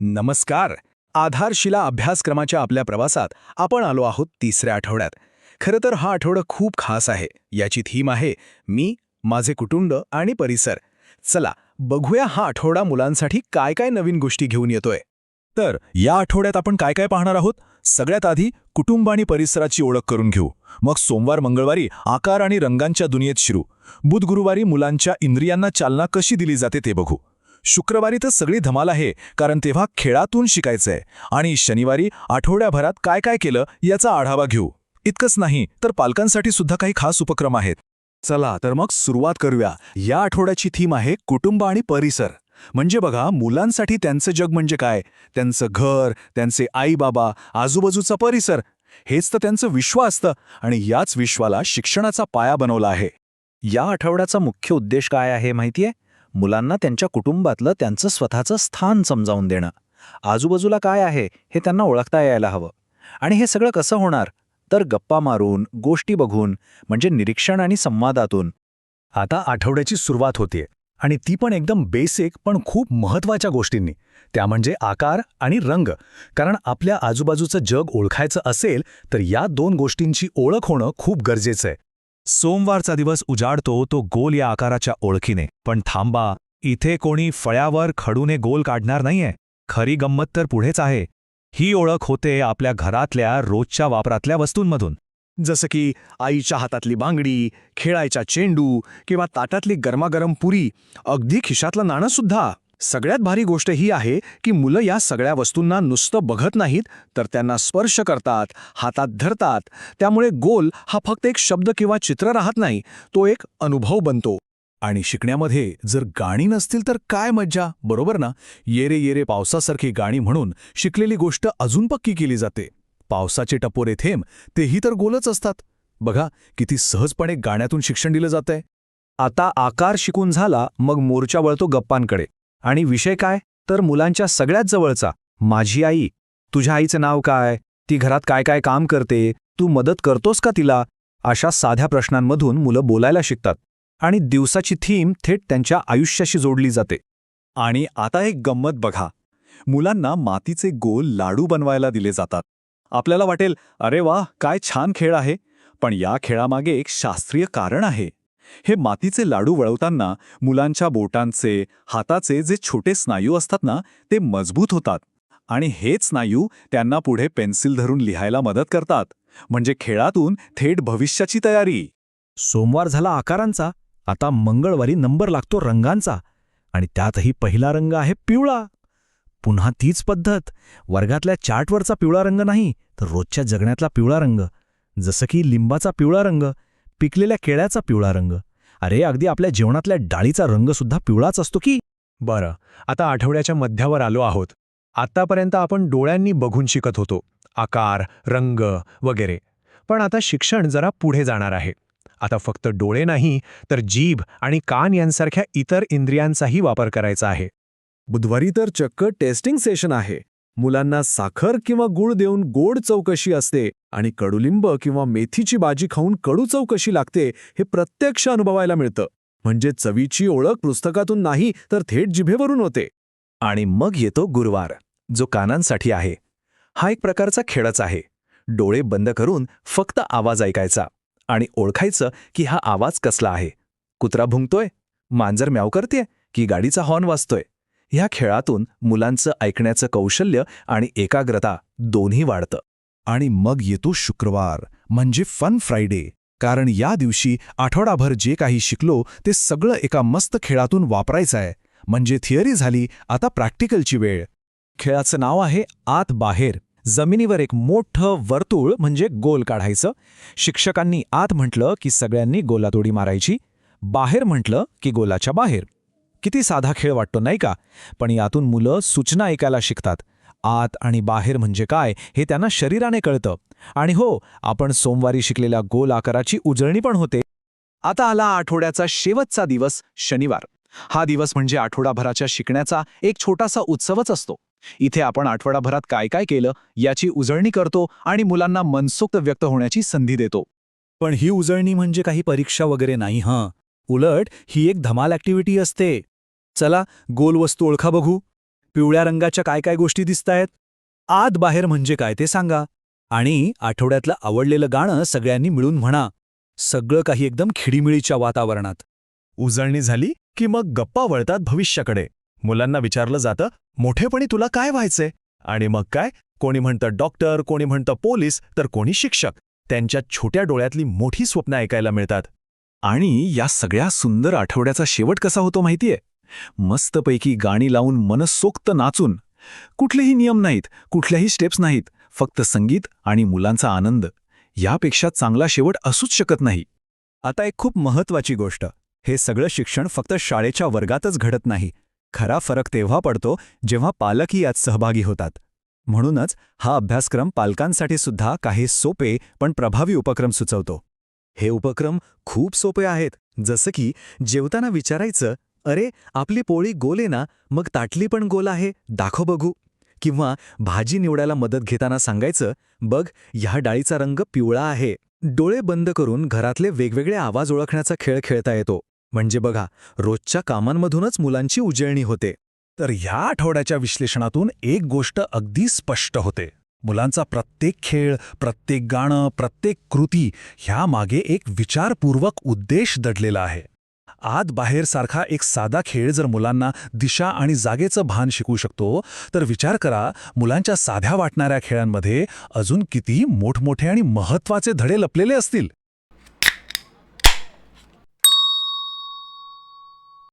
नमस्कार. आधारशिला अभ्यासक्रमाच्या आपल्या प्रवासात आपण आलो आहोत तिसऱ्या आठवड्यात. खरं तर हा आठवडा खूप खास आहे. याची थीम आहे मी, माझे कुटुंब आणि परिसर. चला बघूया हा आठवडा मुलांसाठी काय काय नवीन गोष्टी घेऊन येतोय. तर या आठवड्यात आपण काय काय पाहणार आहोत? सगळ्यात आधी कुटुंब आणि परिसराची ओळख करून घेऊ. मग सोमवार मंगळवारी आकार आणि रंगांच्या दुनियेत शिरू. बुध गुरुवारी मुलांच्या इंद्रियांना चालना कशी दिली जाते ते बघू. शुक्रवारी तर सगळी धमाल आहे, कारण तेव्हा खेळातून शिकायचंय. आणि शनिवारी आठवड्याभरात काय काय केलं याचा आढावा घेऊ. इतकंच नाही तर पालकांसाठी सुद्धा काही खास उपक्रम आहेत. चला तर मग सुरुवात करूया. या आठवड्याची थीम आहे कुटुंब आणि परिसर. म्हणजे बघा, मुलांसाठी त्यांचं जग म्हणजे काय, त्यांचं घर, त्यांचे आई बाबा, आजूबाजूचा परिसर, हेच तर त्यांचं विश्व असतं. आणि याच विश्वाला शिक्षणाचा पाया बनवला आहे. या आठवड्याचा मुख्य उद्देश काय आहे माहितीये? मुलांना त्यांच्या कुटुंबातलं त्यांचं स्वतःचं स्थान समजावून देणं. आजूबाजूला काय आहे हे त्यांना ओळखता यायला हवं. आणि हे सगळं कसं होणार? तर गप्पा मारून, गोष्टी बघून, म्हणजे निरीक्षण आणि संवादातून. आता आठवड्याची सुरुवात होतीये, आणि ती पण एकदम बेसिक पण खूप महत्त्वाच्या गोष्टींनी. त्या म्हणजे आकार आणि रंग. कारण आपल्या आजूबाजूचं जग ओळखायचं असेल तर या दोन गोष्टींची ओळख होणं खूप गरजेचं आहे. सोमवारचा दिवस उजाडतो तो गोल या आकाराच्या ओळखीने. पण थांबा, इथे कोणी फळ्यावर खडूने गोल काढणार नाहीये. खरी गंमत तर पुढेच आहे. ही ओळख होते आपल्या घरातल्या रोजच्या वापरातल्या वस्तूंमधून. जसं की आईच्या हातातली बांगडी, खेळायचा चेंडू किंवा ताटातली गरमागरम पुरी, अगदी खिशातलं नाणं सुद्धा. सगळ्यात भारी गोष्ट ही आहे की मुलं या सगळ्या वस्तूंना नुसतं बघत नाहीत, तर त्यांना स्पर्श करतात, हातात धरतात. त्यामुळे गोल हा फक्त एक शब्द किंवा चित्र राहत नाही, तो एक अनुभव बनतो. आणि शिकण्यामध्ये जर गाणी नसतील तर काय मज्जा, बरोबर ना? येरे येरे पावसासारखी गाणी म्हणून शिकलेली गोष्ट अजून पक्की केली जाते. पावसाचे टपोरे थेंब, तेही तर गोलच असतात. बघा किती सहजपणे गाण्यातून शिक्षण दिलं जातंय. आता आकार शिकून झाला, मग मोर्चा वळतो गप्पांकडे. आणि विषय काय? तर मुलांच्या सगळ्यात जवळचा, माझी आई. तुझ्या आईचं नाव काय? ती घरात काय काय काम करते? तू मदत करतोस का तिला? अशा साध्या प्रश्नांमधून मुलं बोलायला शिकतात. आणि दिवसाची थीम थेट त्यांच्या आयुष्याशी जोडली जाते. आणि आता एक गंमत बघा. मुलांना मातीचे गोल लाडू बनवायला दिले जातात. आपल्याला वाटेल, अरे वा, काय छान खेळ आहे. पण या खेळामागे एक शास्त्रीय कारण आहे. हे मातीचे लाडू वळवताना मुलांच्या बोटांचे, हाताचे जे छोटे स्नायू असतात ना, ते मजबूत होतात. आणि हेच स्नायू त्यांना पुढे पेन्सिल धरून लिहायला मदत करतात. म्हणजे खेळातून थेट भविष्याची तयारी. सोमवार झाला आकारांचा. आता मंगळवारी नंबर लागतो रंगांचा. आणि त्यातही पहिला रंग आहे पिवळा. पुन्हा तीच पद्धत. वर्गातल्या चार्टवरचा पिवळा रंग नाही, तर रोजच्या जगण्यातला पिवळा रंग. जसं की लिंबाचा पिवळा रंग, पिकलेल्या केळ्याचा पिवळा रंग. अरे, अगदी आपल्या जेवणातल्या डाळीचा रंगसुद्धा पिवळाच असतो की. बरं, आता आठवड्याच्या मध्यावर आलो आहोत. आतापर्यंत आपण डोळ्यांनी बघून शिकत होतो, आकार, रंग वगैरे. पण आता शिक्षण जरा पुढे जाणार आहे. आता फक्त डोळे नाही, तर जीभ आणि कान यांसारख्या इतर इंद्रियांचाही वापर करायचा आहे. बुधवारी तर चक्क टेस्टिंग सेशन आहे. मुलांना साखर किंवा गूळ देऊन गोड चव कशी असते आणि कडुलिंब किंवा मेथीची भाजी खाऊन कडू चव कशी लागते हे प्रत्यक्ष अनुभवायला मिळतं. म्हणजे चवीची ओळख पुस्तकातून नाही, तर थेट जिभेवरून होते. आणि मग येतो गुरुवार, जो कानांसाठी आहे. हा एक प्रकारचा खेळच आहे. डोळे बंद करून फक्त आवाज ऐकायचा आणि ओळखायचं की हा आवाज कसला आहे. कुत्रा भुंकतोय, मांजर म्याव करतेय, की गाडीचा हॉर्न वाजतोय. ह्या खेळातून मुलांचं ऐकण्याचं कौशल्य आणि एकाग्रता दोन्ही वाढतं. आणि मग येतो शुक्रवार, म्हणजे फन फ्रायडे. कारण या दिवशी आठवडाभर जे काही शिकलो ते सगळं एका मस्त खेळातून वापरायचं आहे. म्हणजे थिअरी झाली, आता प्रॅक्टिकलची वेळ. खेळाचं नाव आहे आत बाहेर. जमिनीवर एक मोठं वर्तुळ म्हणजे गोल काढायचं. शिक्षकांनी आत म्हटलं की सगळ्यांनी गोलात उडी मारायची. बाहेर म्हटलं की गोलाच्या बाहेर. किती साधा खेळ वाटतो नाही का? पण यातून मुलं सूचना ऐकायला शिकतात. आत आणि बाहेर म्हणजे काय हे त्यांना शरीराने कळतं. आणि हो, आपण सोमवारी शिकलेल्या गोल आकाराची उजळणी पण होते. आता आला आठवड्याचा शेवटचा दिवस, शनिवार. हा दिवस म्हणजे आठवडाभराच्या शिकण्याचा एक छोटासा उत्सवच असतो. इथे आपण आठवडाभरात काय काय केलं याची उजळणी करतो आणि मुलांना मनसोक्त व्यक्त होण्याची संधी देतो. पण ही उजळणी म्हणजे काही परीक्षा वगैरे नाही हं. उलट ही एक धमाल ॲक्टिव्हिटी असते. चला गोल वस्तू ओळखा बघू. पिवळ्या रंगाच्या काय काय गोष्टी दिसतायत? आत बाहेर म्हणजे काय ते सांगा. आणि आठवड्यातलं आवडलेलं गाणं सगळ्यांनी मिळून म्हणा. सगळं काही एकदम खिडीमिळीच्या वातावरणात. उजळणी झाली की मग गप्पा वळतात भविष्याकडे. मुलांना विचारलं जातं, मोठेपणी तुला काय व्हायचंय? आणि मग काय, कोणी म्हणतं डॉक्टर, कोणी म्हणतं पोलीस, तर कोणी शिक्षक. त्यांच्या छोट्या डोळ्यातली मोठी स्वप्न ऐकायला मिळतात. आणि या सगळ्या सुंदर आठवड्याचा शेवट कसा होतो माहितीये? मस्तपैकी गाणी लावून मनसोक्त नाचून. कुठलेही नियम नाहीत, कुठल्याही स्टेप्स नाहीत, फक्त संगीत आणि मुलांचा आनंद. यापेक्षा चांगला शेवट असूच शकत नाही. आता एक खूप महत्वाची गोष्ट. हे सगळं शिक्षण फक्त शाळेच्या वर्गातच घडत नाही. खरा फरक तेव्हा पडतो जेव्हा पालकही यात सहभागी होतात. म्हणूनच हा अभ्यासक्रम पालकांसाठी सुद्धा काही सोपे पण प्रभावी उपक्रम सुचवतो. हे उपक्रम खूप सोपे आहेत. जसं की जेवताना विचारायचं, अरे आपली पोळी गोल आहे ना, मग ताटली पण गोल आहे, दाखव बघू. किंवा भाजी निवडायला मदत घेताना सांगायचं, बघ ह्या डाळीचा रंग पिवळा आहे. डोळे बंद करून घरातले वेगवेगळे आवाज ओळखण्याचा खेळ खेळता येतो. म्हणजे बघा, रोजच्या कामांमधूनच मुलांची उजळणी होते. तर ह्या आठवड्याच्या विश्लेषणातून एक गोष्ट अगदी स्पष्ट होते. मुलांचा प्रत्येक खेळ, प्रत्येक गाणं, प्रत्येक कृती ह्यामागे एक विचारपूर्वक उद्देश दडलेला आहे. आत बाहेर सारखा एक साधा खेळ जर मुलांना दिशा आणि जागेचं भान शिकवू शकतो, तर विचार करा मुलांच्या साध्या वाटणाऱ्या खेळांमध्ये अजून किती मोठमोठे आणि महत्त्वाचे धडे लपलेले असतील.